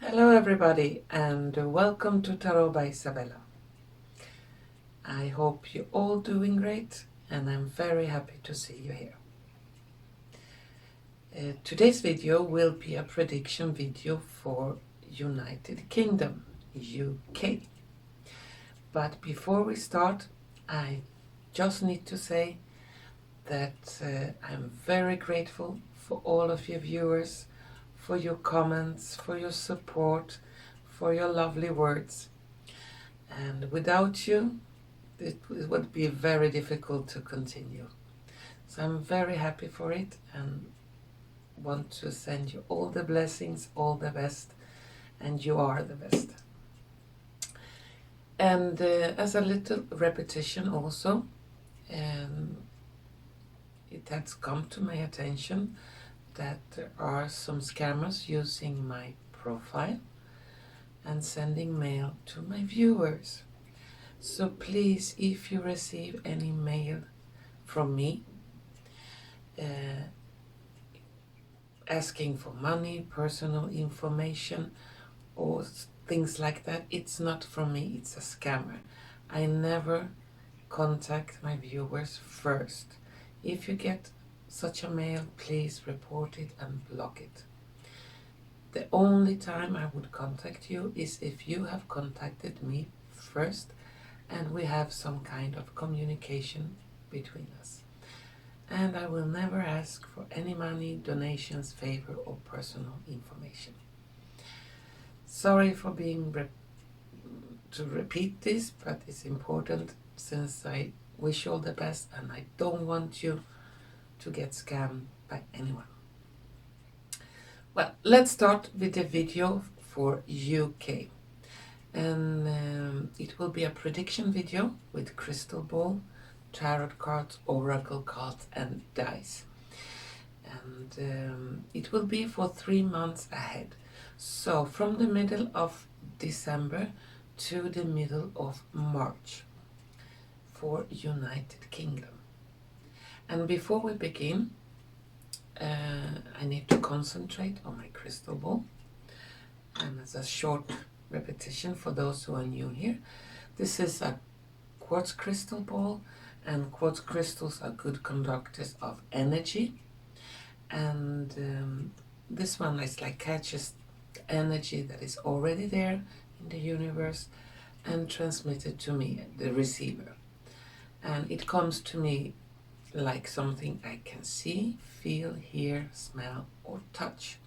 Hello everybody and welcome to Tarot by Izabela. I hope you're all doing great and I'm very happy to see you here. Today's video will be a prediction video for United Kingdom, UK. But before we start, I just need to say that I'm very grateful for all of you viewers, for your comments, for your support, for your lovely words. And without you, it would be very difficult to continue. So I'm very happy for it and want to send you all the blessings, all the best, and you are the best. And as a little repetition also, it has come to my attention that there are some scammers using my profile and sending mail to my viewers. So please, if you receive any mail from me asking for money, personal information, or things like that, it's not from me, it's a scammer. I never contact my viewers first. If you get such a mail, please report it and block it. The only time I would contact you is if you have contacted me first and we have some kind of communication between us. And I will never ask for any money, donations, favor, or personal information. Sorry for being to repeat this, but it's important since I wish you all the best and I don't want you to get scammed by anyone. Well, let's start with the video for UK. And it will be a prediction video with crystal ball, tarot cards, oracle cards and dice. And it will be for 3 months ahead. So from the middle of December to the middle of March for United Kingdom. And before we begin, I need to concentrate on my crystal ball. And as a short repetition for those who are new here, this is a quartz crystal ball, and quartz crystals are good conductors of energy. And this one is like catches the energy that is already there in the universe and transmitted to me, the receiver. And it comes to me like something I can see, feel, hear, smell, or touch.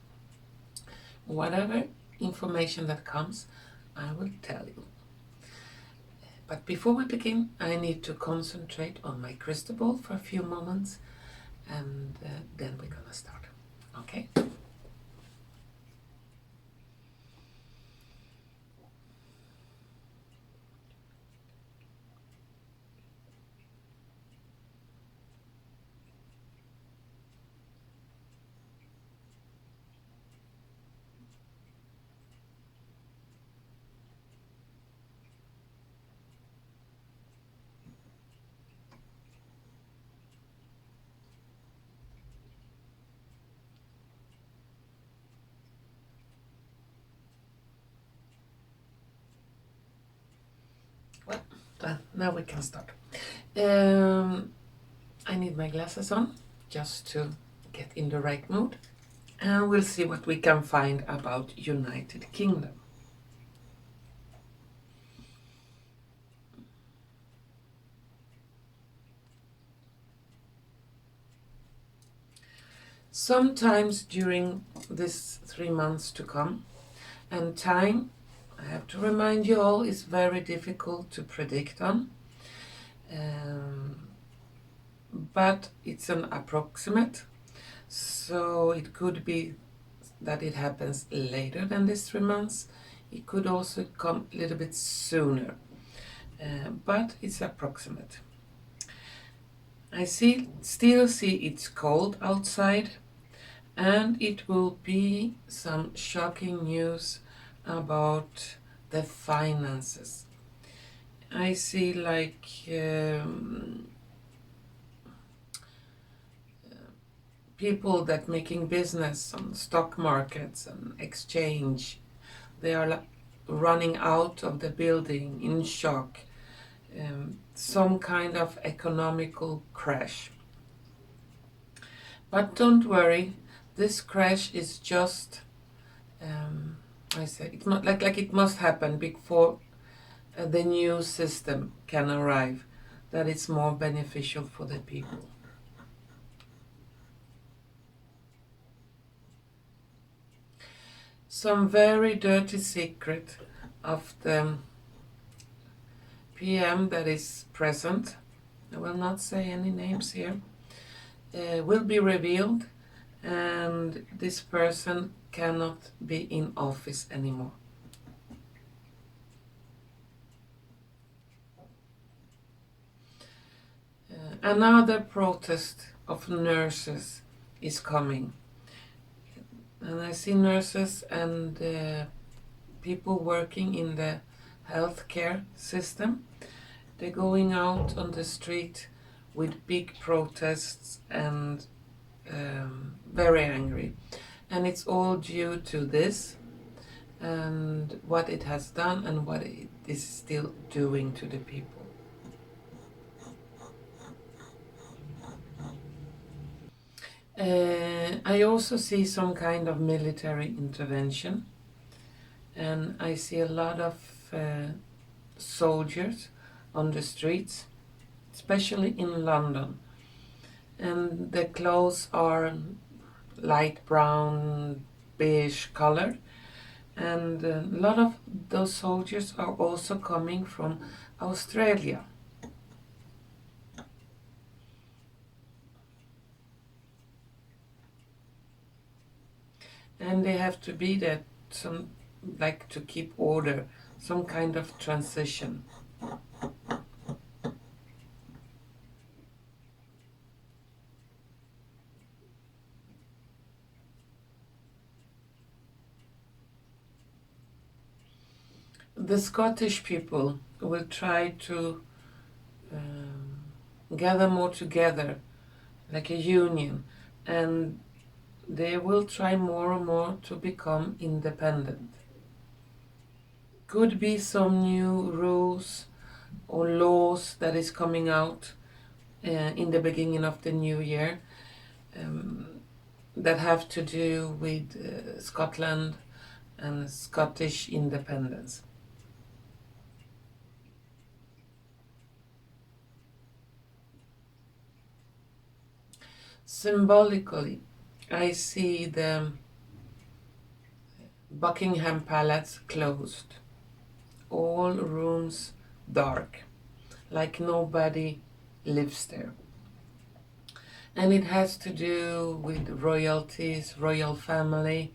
Whatever information that comes, I will tell you. But before we begin, I need to concentrate on my crystal ball for a few moments, and then we're gonna start. Okay? Well, now we can start. I need my glasses on just to get in the right mood, and we'll see what we can find about United Kingdom. Sometimes during this 3 months to come, and time, I have to remind you all, is very difficult to predict on. But it's an approximate, so it could be that it happens later than this 3 months. It could also come a little bit sooner, but it's approximate. I still see it's cold outside, and it will be some shocking news about the finances. I see like people that making business on stock markets and exchange They are like running out of the building in shock. Some kind of economical crash. But don't worry, this crash is just, I say, it's not like it must happen before the new system can arrive, that it's more beneficial for the people. Some very dirty secret of the PM that is present, I will not say any names here, will be revealed, and this person cannot be in office anymore. Another protest of nurses is coming. And I see nurses and people working in the healthcare system. They're going out on the street with big protests and very angry. And it's all due to this and what it has done and what it is still doing to the people. I also see some kind of military intervention, and I see a lot of soldiers on the streets, especially in London. And the clothes are light brown, beige color, and a lot of those soldiers are also coming from Australia. And they have to be there, to keep order, some kind of transition. The Scottish people will try to gather more together, like a union, and they will try more and more to become independent. Could be some new rules or laws that is coming out in the beginning of the new year that have to do with Scotland and Scottish independence. Symbolically, I see the Buckingham Palace closed, all rooms dark, like nobody lives there. And it has to do with royalties, royal family,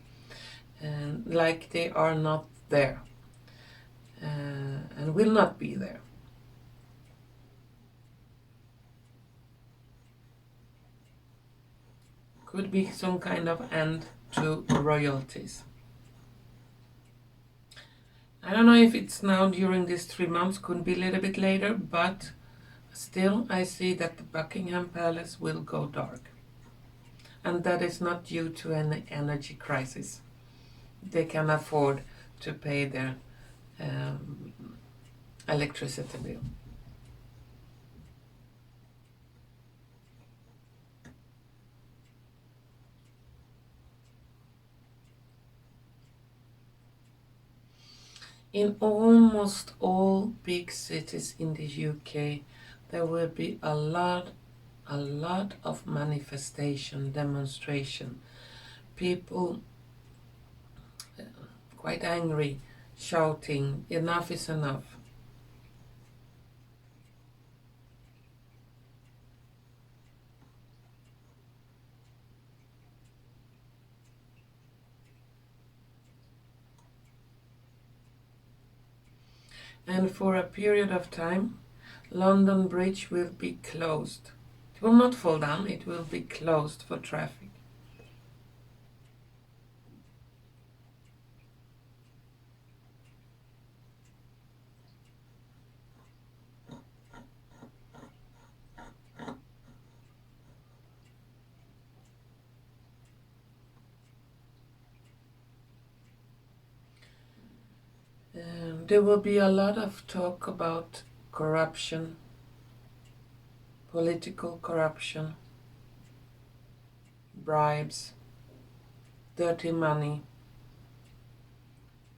and like they are not there and will not be there. Could be some kind of end to royalties. I don't know if it's now during these 3 months, could be a little bit later, but still I see that the Buckingham Palace will go dark. And that is not due to an energy crisis. They can afford to pay their electricity bill. In almost all big cities in the UK, there will be a lot of manifestation, demonstration. People quite angry, shouting, enough is enough. And for a period of time, London Bridge will be closed. It will not fall down, it will be closed for traffic. There will be a lot of talk about corruption, political corruption, bribes, dirty money,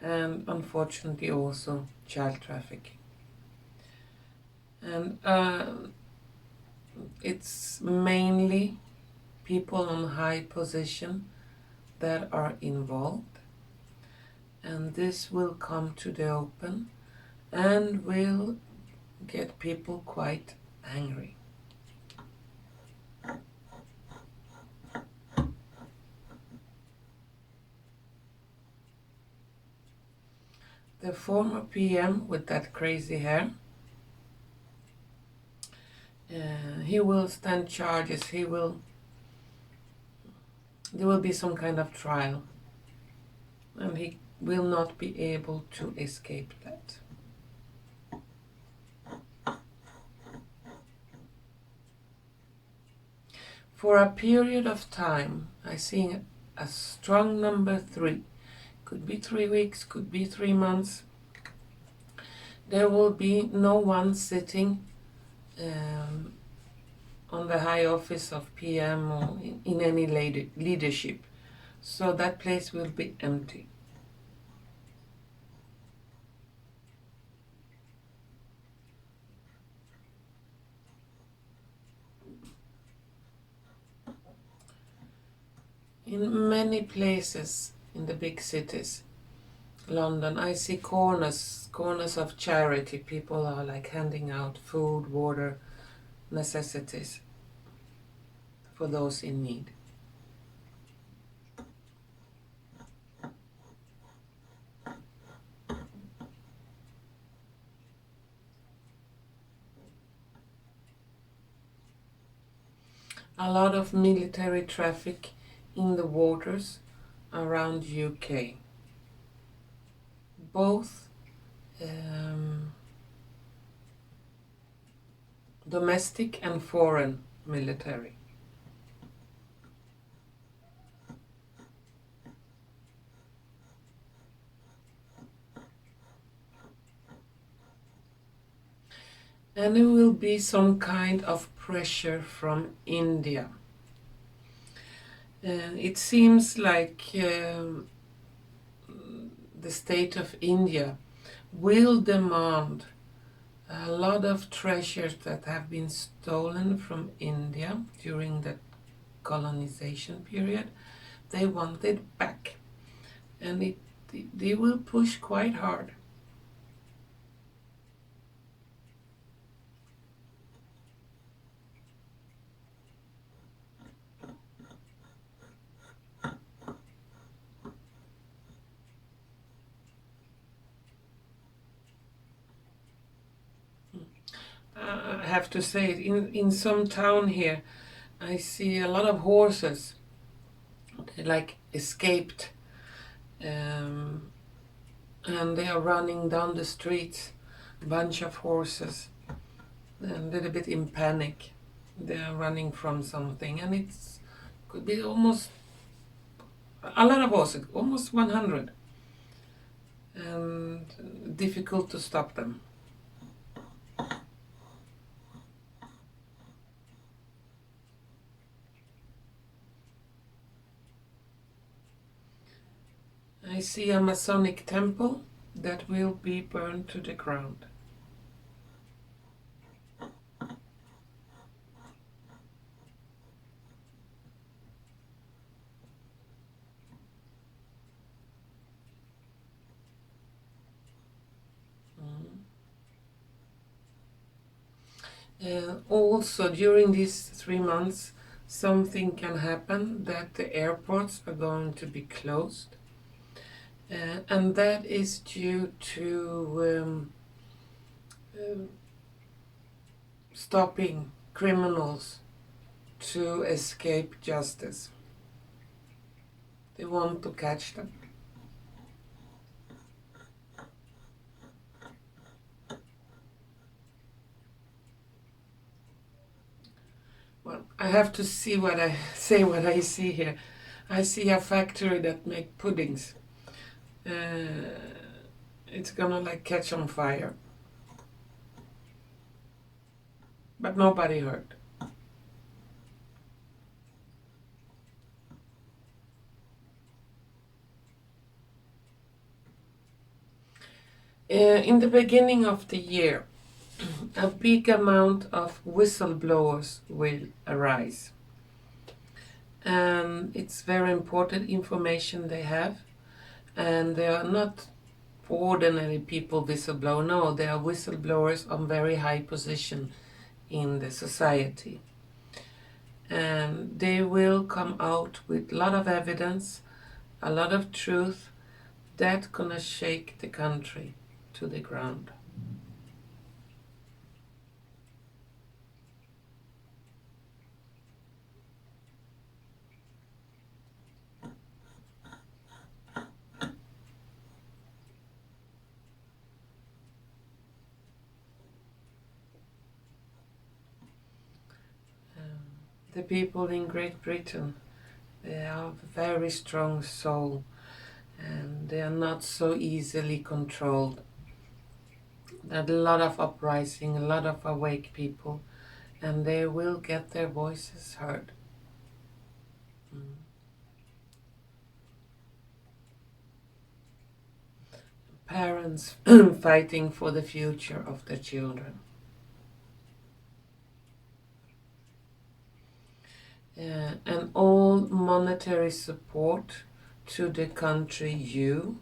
and unfortunately also child trafficking. And it's mainly people on high position that are involved, and this will come to the open and will get people quite angry. The former PM with that crazy hair, he will stand charges. There will be some kind of trial, and he will not be able to escape that. For a period of time, I see a strong number 3. Could be 3 weeks, could be 3 months. There will be no one sitting on the high office of PM or in any leadership. So that place will be empty. In many places in the big cities, London, I see corners of charity. People are like handing out food, water, necessities for those in need. A lot of military traffic in the waters around UK. Both domestic and foreign military. And there will be some kind of pressure from India. It seems like the state of India will demand a lot of treasures that have been stolen from India during the colonization period. They want it back, and they will push quite hard. I have to say, in some town here, I see a lot of horses. They like escaped, and they are running down the street. Bunch of horses, a little bit in panic. They are running from something, and it's could be almost a lot of horses, almost 100, and difficult to stop them. I see a Masonic temple that will be burned to the ground. Also, during these 3 months, something can happen that the airports are going to be closed. And that is due to stopping criminals to escape justice. They want to catch them. Well, I have to see what I see here. I see a factory that make puddings. It's gonna like catch on fire. But nobody hurt. In the beginning of the year, a big amount of whistleblowers will arise. And it's very important information they have. And they are not ordinary people whistleblower. No, they are whistleblowers on very high position in the society. And they will come out with a lot of evidence, a lot of truth that's gonna shake the country to the ground. The people in Great Britain, they have a very strong soul and they are not so easily controlled. There's a lot of uprising, a lot of awake people, and they will get their voices heard. Parents fighting for the future of their children. And all monetary support to the country you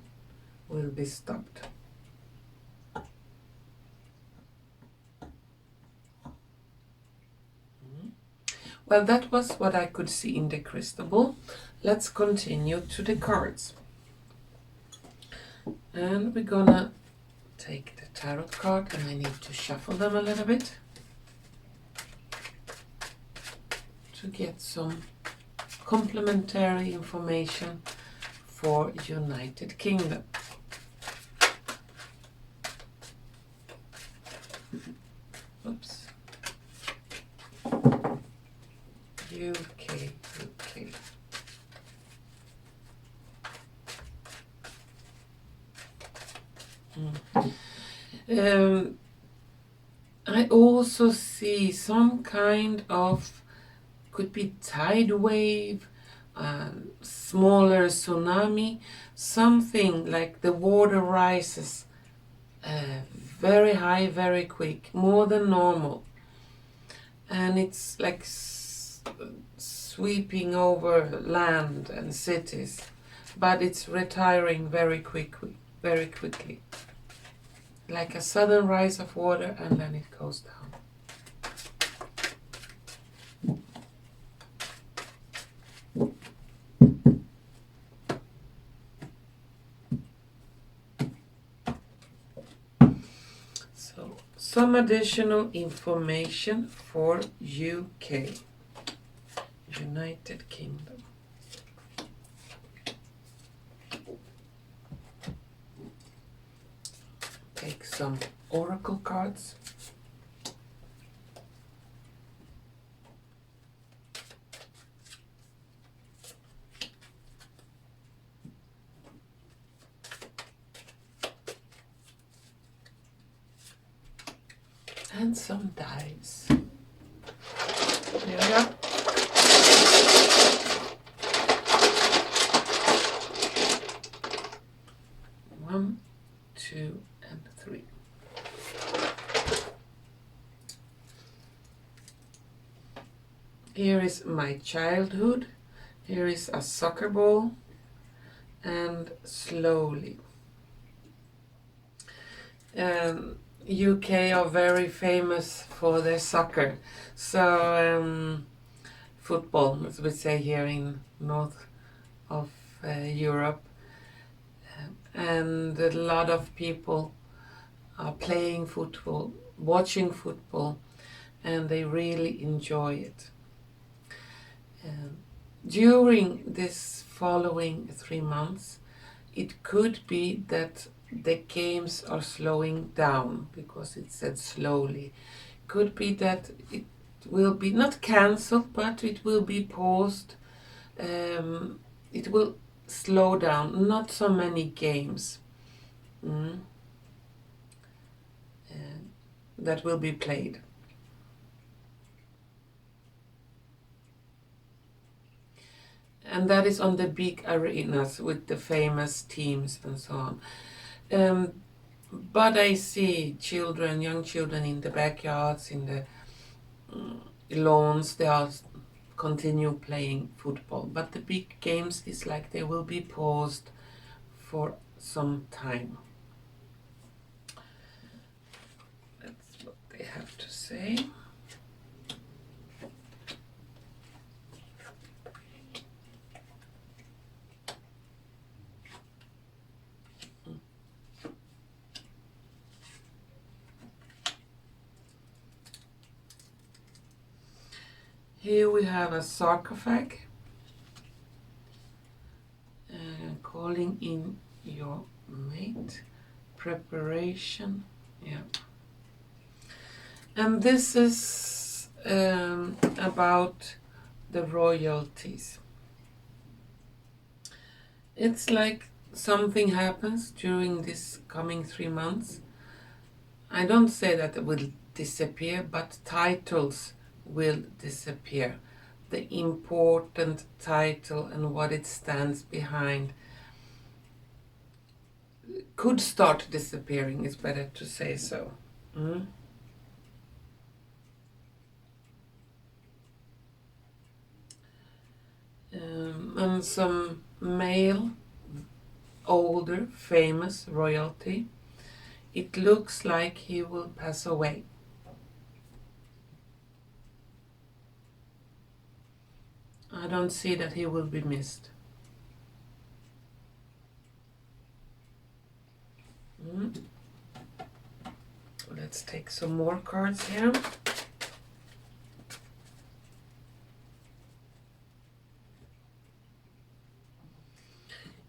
will be stopped. Well, that was what I could see in the crystal ball. Let's continue to the cards. And we're gonna take the tarot card, and I need to shuffle them a little bit to get some complementary information for United Kingdom. Oops. UK. I also see some kind of, could be tide wave, smaller tsunami, something like the water rises very high, very quick, more than normal. And it's like sweeping over land and cities, but it's retiring very quickly. Like a sudden rise of water and then it goes down. So, some additional information for UK, United Kingdom. Take some oracle cards. And some dice. There we are. One, two, and three. Here is my childhood. Here is a soccer ball. And slowly. UK are very famous for their soccer. So football, as we say here in north of Europe. And a lot of people are playing football, watching football, and they really enjoy it. During this following 3 months, it could be that the games are slowing down, because it said slowly. Could be that it will be not cancelled, but it will be paused. It will slow down, not so many games. that will be played. And that is on the big arenas with the famous teams and so on. But I see children, young children in the backyards, in the lawns, they are continue playing football. But the big games is like they will be paused for some time. That's what they have to say. Here we have a sarcophagus, calling in your mate, preparation, yeah. And this is about the royalties. It's like something happens during this coming 3 months. I don't say that it will disappear, but titles will disappear. The important title and what it stands behind could start disappearing, it's better to say so. And some male, older, famous royalty, it looks like he will pass away. I don't see that he will be missed. Let's take some more cards here.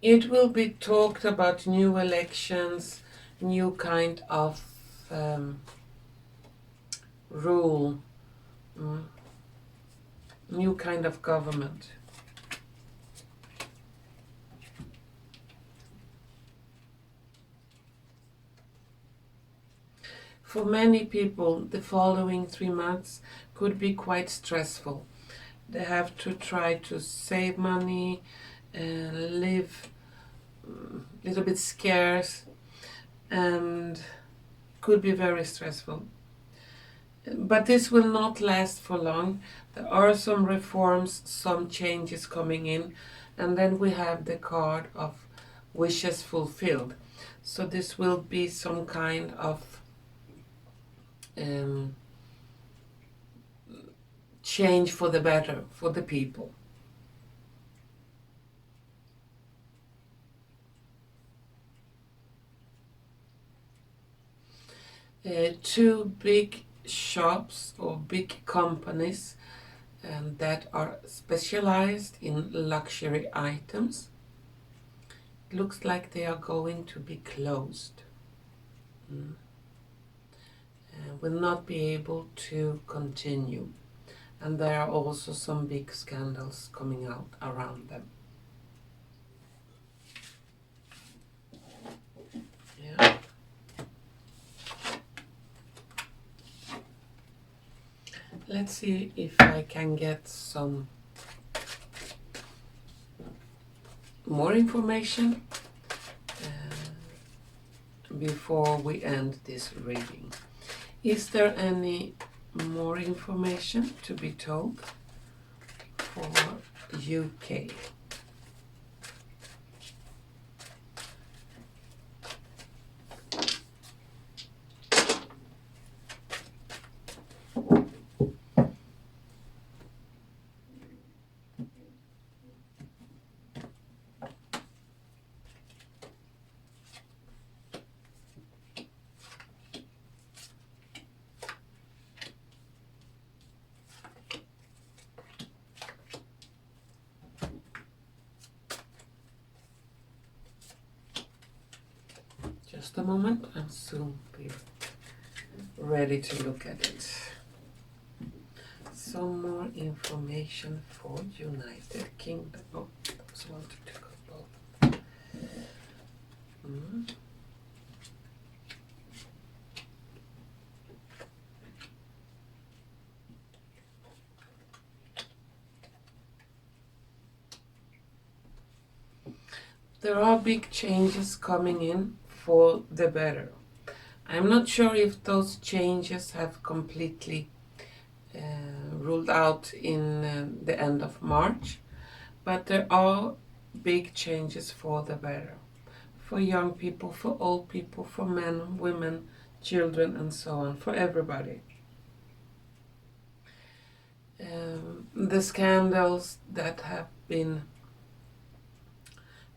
It will be talked about new elections, new kind of rule, new kind of government. For many people, the following 3 months could be quite stressful. They have to try to save money, live a little bit scarce, and could be very stressful. But this will not last for long. There are some reforms, some changes coming in, and then we have the card of wishes fulfilled. So this will be some kind of change for the better for the people. Two big shops or big companies that are specialized in luxury items. It looks like they are going to be closed. Will not be able to continue. And there are also some big scandals coming out around them. Yeah. Let's see if I can get some more information before we end this reading. Is there any more information to be told for UK? Just a moment, I'll soon be ready to look at it. Some more information for United Kingdom. Oh, that was one to take both. there are big changes coming in for the better. I'm not sure if those changes have completely ruled out in the end of March, but there are big changes for the better. For young people, for old people, for men, women, children, and so on, for everybody. The scandals that have been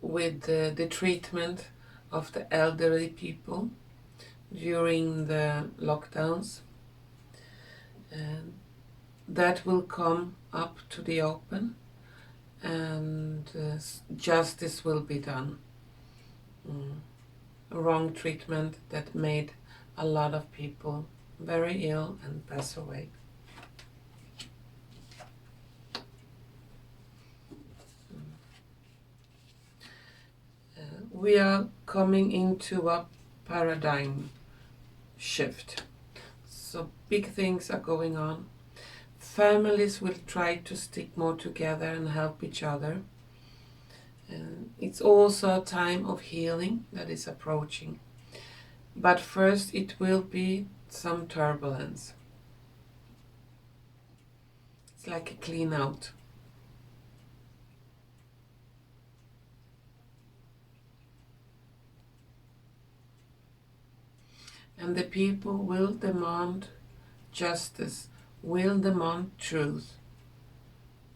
with the treatment of the elderly people during the lockdowns, that will come up to the open, and justice will be done. Wrong treatment that made a lot of people very ill and pass away. We are coming into a paradigm shift. So big things are going on. Families will try to stick more together and help each other. It's also a time of healing that is approaching. But first it will be some turbulence. It's like a clean out. And the people will demand justice, will demand truth.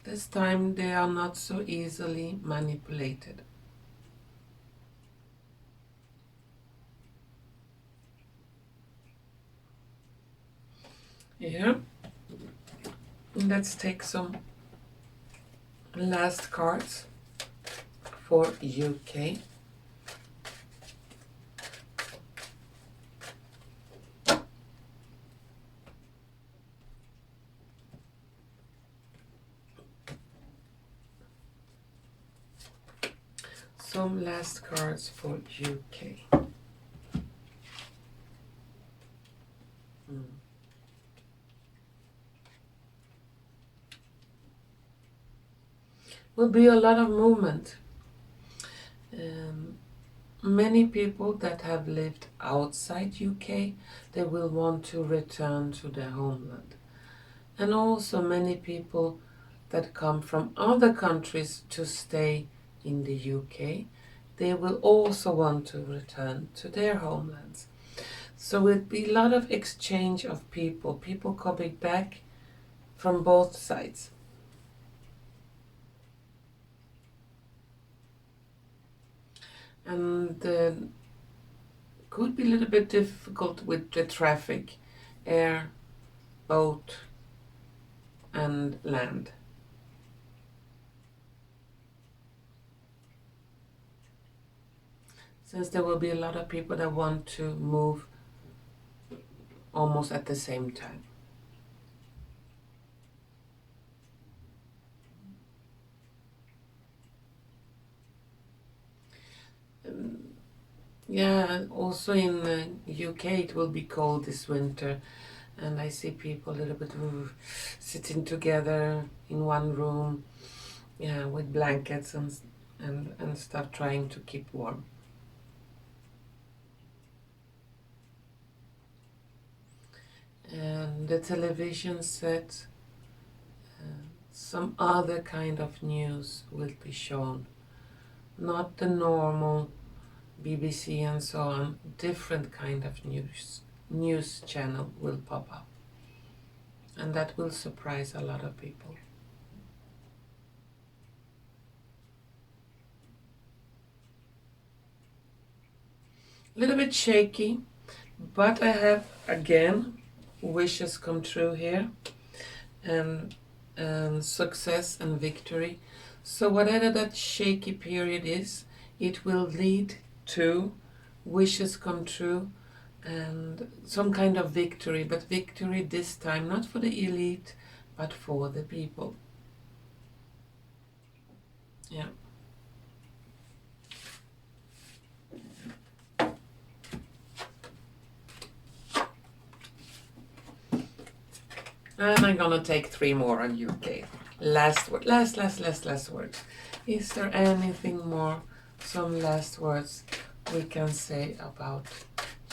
This time they are not so easily manipulated. Yeah, let's take some last cards for UK. Some last cards for UK. Will be a lot of movement. Many people that have lived outside UK, they will want to return to their homeland. And also many people that come from other countries to stay in the UK, they will also want to return to their homelands. So it'll be a lot of exchange of people coming back from both sides. And could be a little bit difficult with the traffic, air, boat, and land. Since there will be a lot of people that want to move almost at the same time. Yeah, also in the UK it will be cold this winter, and I see people a little bit sitting together in one room, yeah, with blankets and stuff, trying to keep warm. And the television set, some other kind of news will be shown, not the normal BBC and so on. Different kind of news channel will pop up, and that will surprise a lot of people. A little bit shaky, but I have again wishes come true here, and success and victory. So whatever that shaky period is, it will lead to wishes come true and some kind of victory, but victory this time not for the elite but for the people. Yeah. And I'm gonna take 3 more on UK. Last words. Is there anything more some last words we can say about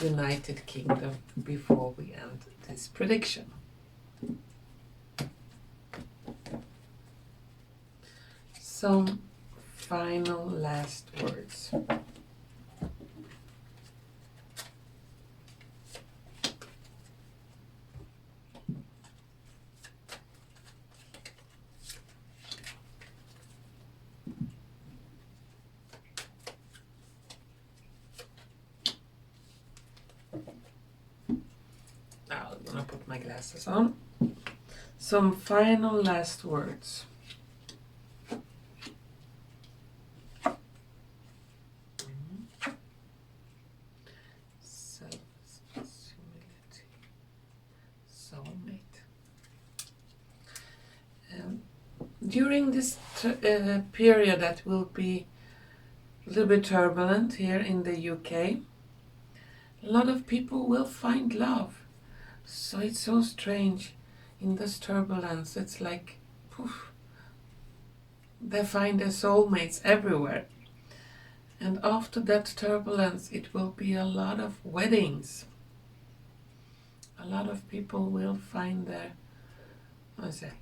United Kingdom before we end this prediction. Some final last words. Now I'm gonna put my glasses on. Some final last words. Self-humility, soulmate. During this period that will be a little bit turbulent here in the UK, a lot of people will find love. So it's so strange. In this turbulence, it's like, poof, they find their soulmates everywhere. And after that turbulence, it will be a lot of weddings. A lot of people will find their,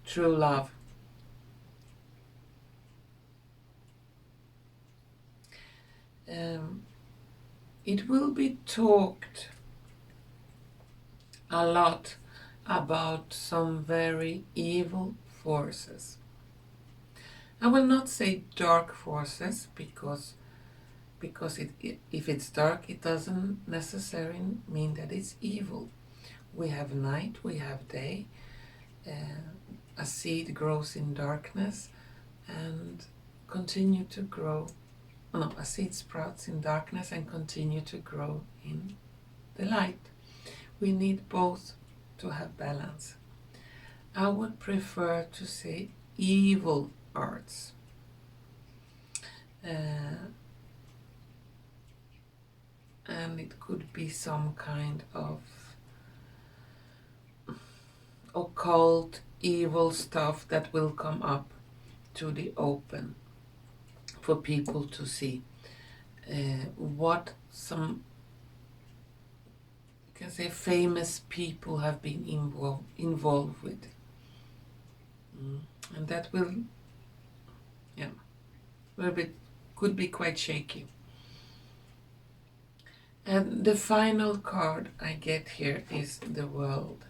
true love. It will be talked a lot about some very evil forces. I will not say dark forces because if it's dark, it doesn't necessarily mean that it's evil. We have night, we have day. A seed grows in darkness and continue to grow. No, a seed sprouts in darkness and continue to grow in the light. We need both to have balance. I would prefer to say evil arts. And it could be some kind of occult evil stuff that will come up to the open for people to see what some, you can say, famous people have been involved with. And that could be quite shaky. And the final card I get here is the World.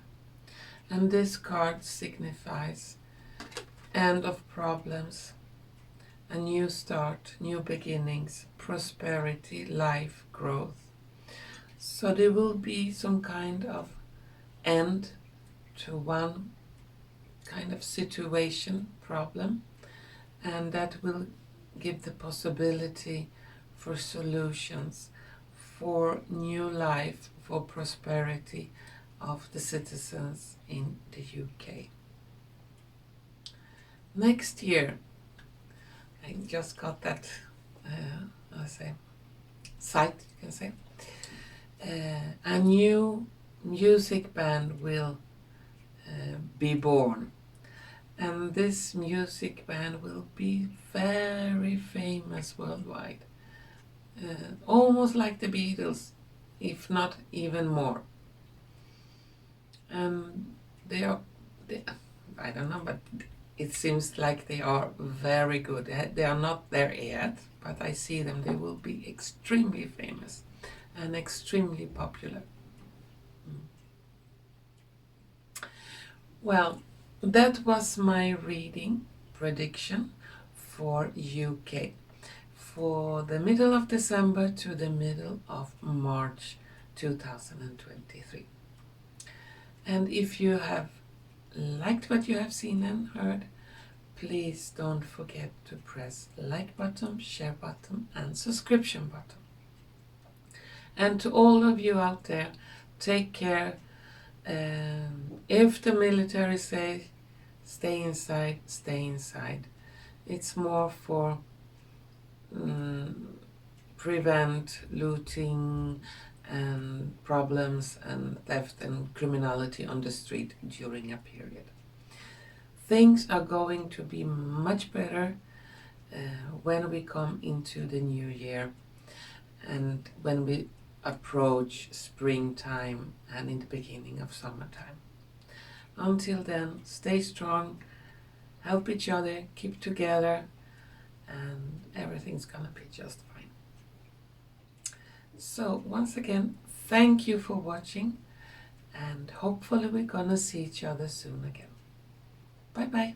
And this card signifies end of problems, a new start, new beginnings, prosperity, life, growth. So there will be some kind of end to one kind of situation, problem, and that will give the possibility for solutions, for new life, for prosperity of the citizens in the UK. Next year, I just got that, sight, you can say. A new music band will be born. And this music band will be very famous worldwide. Almost like the Beatles, if not even more. I don't know, but it seems like they are very good. They are not there yet, but I see them. They will be extremely famous and extremely popular. Well, that was my reading prediction for UK for the middle of December to the middle of March 2023. And if you have liked what you have seen and heard, please don't forget to press like button, share button and subscription button. And to all of you out there, take care. If the military say stay inside, stay inside. It's more for prevent looting and problems and theft and criminality on the street during a period. Things are going to be much better when we come into the new year and when we approach springtime and in the beginning of summertime. Until then, stay strong, help each other, keep together, and everything's gonna be just fine. So once again, thank you for watching, and hopefully we're gonna see each other soon again. Bye bye.